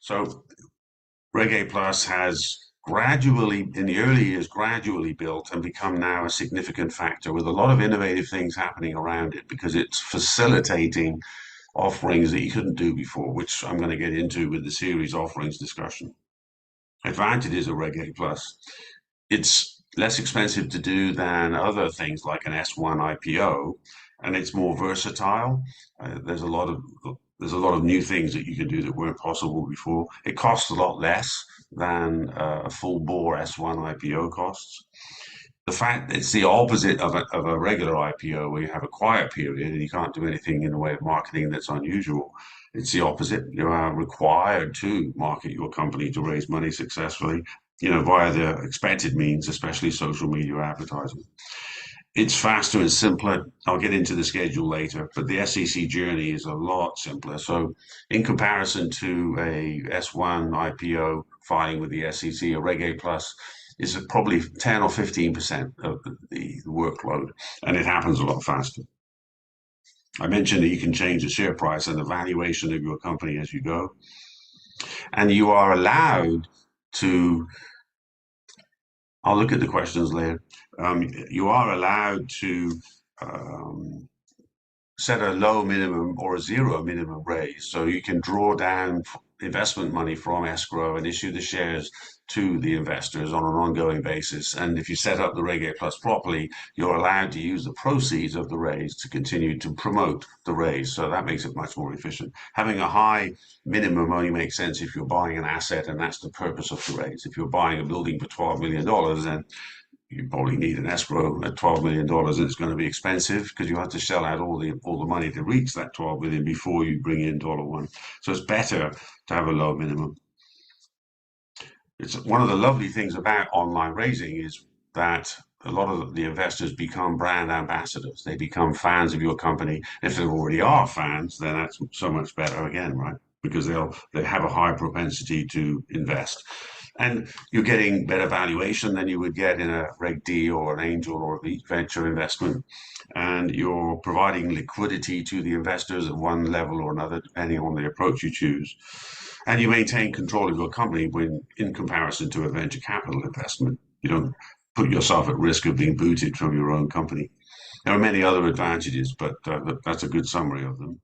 So Reg A Plus has gradually, in the early years, gradually built and become now a significant factor with a lot of innovative things happening around it because it's facilitating offerings that you couldn't do before, which I'm going to get into with the series offerings discussion. Advantages of Reg A Plus. It's less expensive to do than other things like an S1 IPO, and it's more versatile. There's a lot of new things that you can do that weren't possible before. It costs a lot less than a full bore S1 IPO costs. The fact it's the opposite of a regular IPO where you have a quiet period and you can't do anything in the way of marketing that's unusual. It's the opposite. You are required to market your company to raise money successfully, via the expected means, especially social media advertising. It's faster and simpler. I'll get into the schedule later, but the SEC journey is a lot simpler. So in comparison to a S1 IPO filing with the SEC, a Reg A Plus is probably 10 or 15% of the workload, and it happens a lot faster. I mentioned that you can change the share price and the valuation of your company as you go. And you are allowed to, I'll look at the questions later. You are allowed to set a low minimum or a zero minimum raise. So you can draw down investment money from escrow and issue the shares to the investors on an ongoing basis. And if you set up the Reg A Plus properly, you're allowed to use the proceeds of the raise to continue to promote the raise. So that makes it much more efficient. Having a high minimum only makes sense if you're buying an asset, and that's the purpose of the raise. If you're buying a building for $12 million, then you probably need an escrow at $12 million, and it's going to be expensive because you have to shell out all the money to reach that 12 million before you bring in $1. So it's better to have a low minimum. It's one of the lovely things about online raising is that a lot of the investors become brand ambassadors. They become fans of your company. If they already are fans, then that's so much better again, right? Because they have a high propensity to invest. And you're getting better valuation than you would get in a Reg D or an angel or a venture investment. And you're providing liquidity to the investors at one level or another, depending on the approach you choose. And you maintain control of your company when, in comparison to a venture capital investment, you don't put yourself at risk of being booted from your own company. There are many other advantages, but that's a good summary of them.